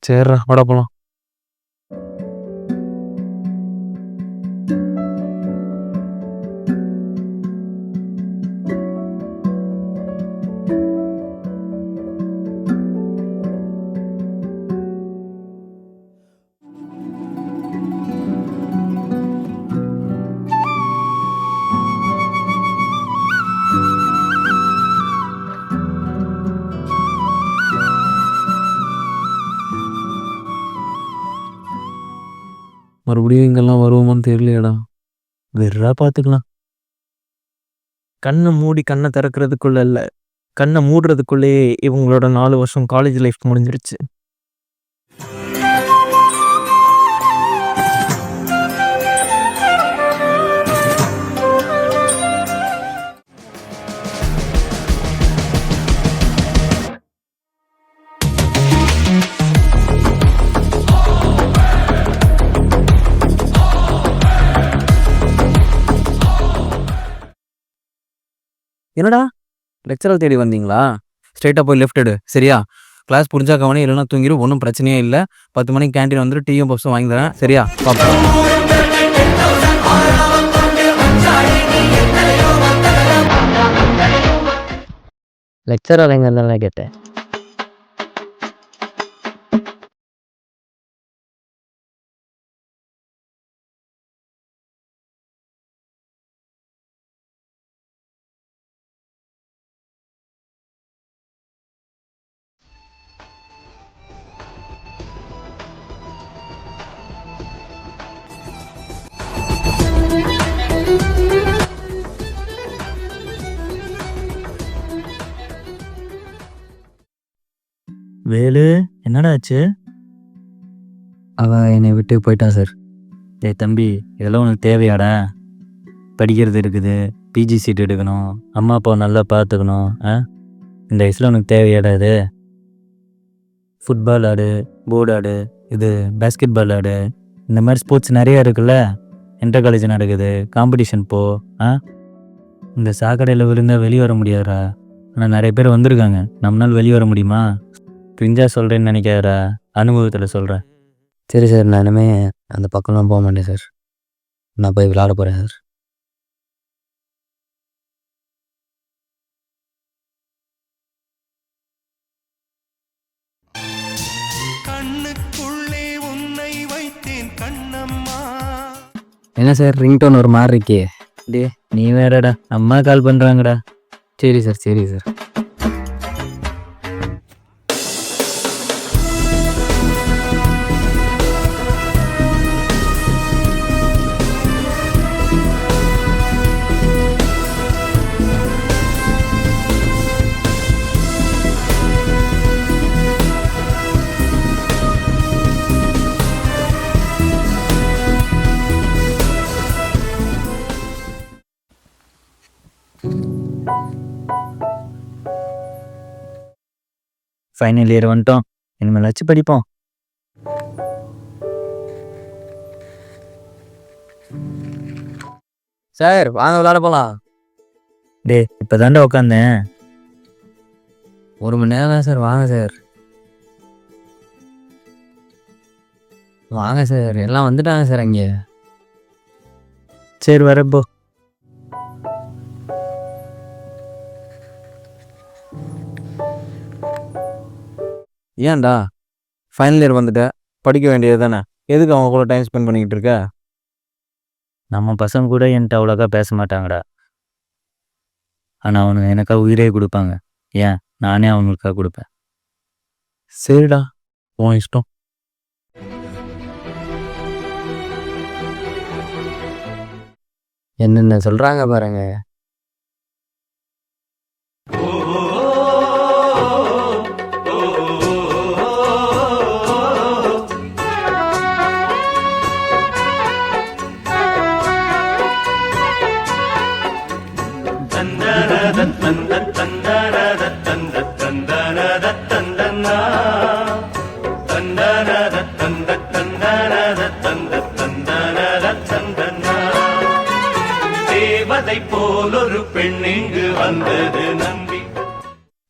சரிடா வாடா போலாம். மறுபடியும் இங்கெல்லாம் வருவோமான்னு தெரியலையேடா. வெறா பார்த்துக்கலாம். கண்ணை மூடி கண்ணை திறக்கிறதுக்குள்ள இல்லை, கண்ணை மூடுறதுக்குள்ளேயே இவங்களோட 4 வருஷம் காலேஜ் லைஃப் முடிஞ்சிருச்சு. என்னடா லெக்சரர் தேடி வந்தீங்களா? ஸ்ட்ரைட்டாக போய் லெஃப்ட் எடு, சரியா? கிளாஸ் புரிஞ்சா கவனி, இல்லைன்னா தூங்கிடும், ஒன்றும் பிரச்சனையே இல்லை. 10 மணிக்கு கேன்டீன் வந்துட்டு டீயும் பப்ஸும் வாங்கி தரேன், சரியா? பார்ப்போம். லெக்சரர் எங்கே இருந்தாலும் கேட்டேன். வேலு, என்னடா ஆச்சு? அவன் என்னை விட்டு போயிட்டான் சார். டேய் தம்பி, இதெல்லாம் உனக்கு தேவையாடா? படிக்கிறது இருக்குது, பிஜி சீட் எடுக்கணும், அம்மா அப்பாவை நல்லா பார்த்துக்கணும். இந்த வயசில் உனக்கு தேவையாடா இது? ஃபுட்பால் ஆடு, போர்டு ஆடு, இது பேஸ்கெட் பால் ஆடு, இந்த மாதிரி ஸ்போர்ட்ஸ் நிறையா இருக்குல்ல. இன்டர் காலேஜ் நடக்குது, காம்படிஷன் போ. இந்த சாக்கடையில் விழுந்தால் வெளியே வர முடியாதுடா. ஆனால் நிறைய பேர் வந்திருக்காங்க, நம்மளால் வெளியே வர முடியுமா? பிரிஞ்சா சொல்கிறேன்னு நினைக்காதடா, அனுபவத்தில் சொல்கிறேன். சரி சார், நான் இனிமேல் அந்த பக்கம்லாம் போக மாட்டேன் சார். நான் போய் விளையாட போகிறேன் சார். என்ன சார், ரிங்டோன் ஒரு மாதிரி இருக்கே? டே நீ வேறடா, அம்மா கால் பண்ணுறாங்கடா. சரி சார், சரி சார். ஃபைனல் இயர் வந்துட்டோம், இனிமேல் வச்சு படிப்போம். சார் வாங்க விளையாட போகலாம். டே இப்போ தாண்டா உட்காந்தேன். 1 மணி நேரம் தான் சார். வாங்க சார், வாங்க சார். எல்லாம் வந்துட்டாங்க சார் அங்கே. சரி வரப்போ. ஏன்டா ஃபைனல் இயர் வந்துட்ட, படிக்க வேண்டியது தானே? எதுக்கு அவங்க கூட டைம் ஸ்பெண்ட் பண்ணிக்கிட்டு இருக்க? நம்ம பசங்க கூட என்கிட்ட அவ்வளோக்கா பேச மாட்டாங்கடா. ஆனால் அவனுங்க எனக்காக உயிரே கொடுப்பாங்க. ஏன், நானே அவங்களுக்காக கொடுப்பேன். சரிடா, உன் இஷ்டம். என்னென்ன சொல்கிறாங்க பாருங்க.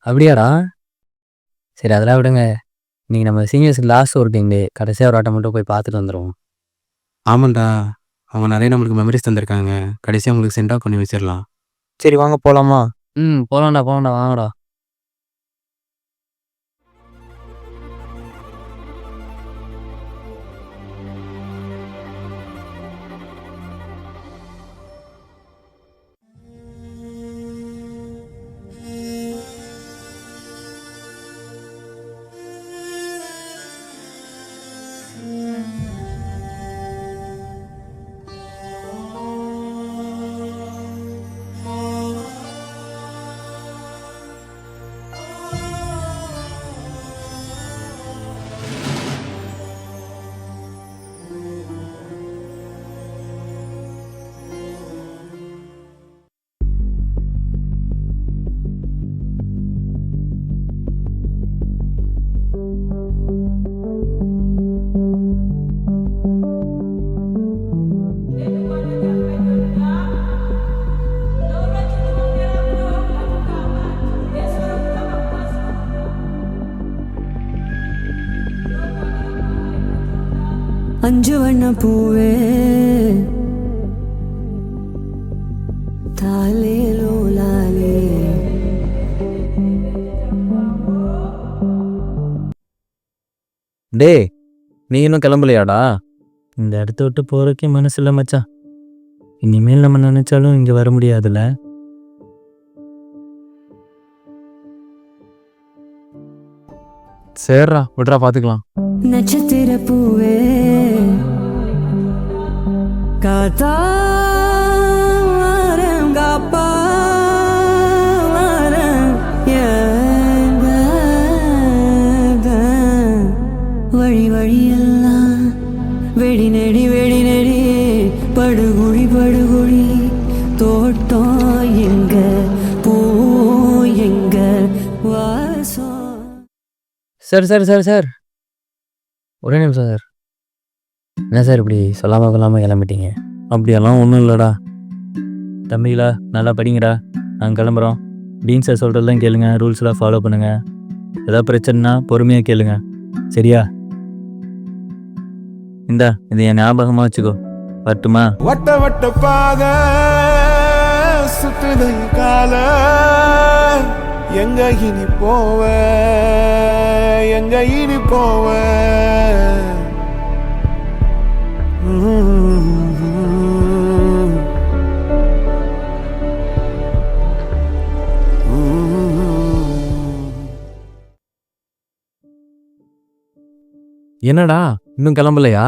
அப்படியாடா? சரி அதெல்லாம் விடுங்க. நீங்கள் நம்ம சீனியர்ஸ்க்கு லாஸ்ட் ஒர்க்கிங் டே கடைசியாக ஒரு ஆட்டம் மட்டும் போய் பார்த்துட்டு வந்துடுவோம். ஆமாண்டா, அவங்க நிறைய நம்மளுக்கு மெமரிஸ் தந்திருக்காங்க. கடைசியாக அவங்களுக்கு சென்ட் ஆஃப் பண்ணி வச்சிடலாம். சரி வாங்க போகலாமா? போகலாம்டா வாங்கடா. அஞ்சு வண்ண பூவே தாலே லோலாலே. டே நீ இன்னும் கிளம்பலையாடா? இந்த இடத்த விட்டு போகிறக்கே மனசு இல்லை மச்சான். இனிமேல் நம்ம நினச்சாலும் இங்கே வர முடியாதுல்ல. சரிடா விட்றா பார்த்துக்கலாம். நட்சத்திர பூவே காத்தாரம் காப்பாரம் எங்க வழி வழியெல்லாம் வெடி நெடி படுகுழி தோட்டம் எங்க பூ எங்க வாசம். சார் ஒரே நிமிஷம் சார். என்ன சார் இப்படி சொல்லாமல் கிளம்பிட்டீங்க? அப்படியெல்லாம் ஒன்றும் இல்லைடா. தம்பிகளா நல்லா படிங்கடா. நாங்கள் கிளம்புறோம். டீன் சார் சொல்கிறதெல்லாம் கேளுங்க, ரூல்ஸ்லாம் ஃபாலோ பண்ணுங்கள். ஏதாவது பிரச்சனைனா பொறுமையாக கேளுங்க, சரியா? இந்தா இது என் ஞாபகமாக வச்சுக்கோ. வரட்டுமா? வட்ட வட்ட பாத சுத்துதை கால எங்க இனி போவ என்னடா இன்னும் கிளம்பலையா?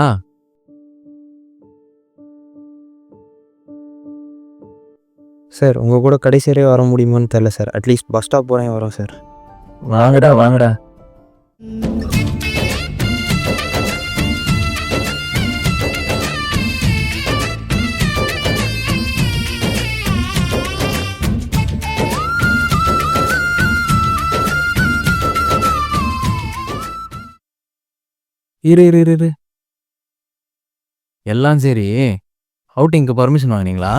சார் உங்கள் கூட கடைசி வரை வர முடியுமான்னு தெரில சார். அட்லீஸ்ட் பஸ் ஸ்டாப் போகிறேன் வரோம் சார். வாங்கடா. இரு எல்லாம் சரி, அவுட்டிங்க்கு பர்மிஷன் வாங்கினீங்களா?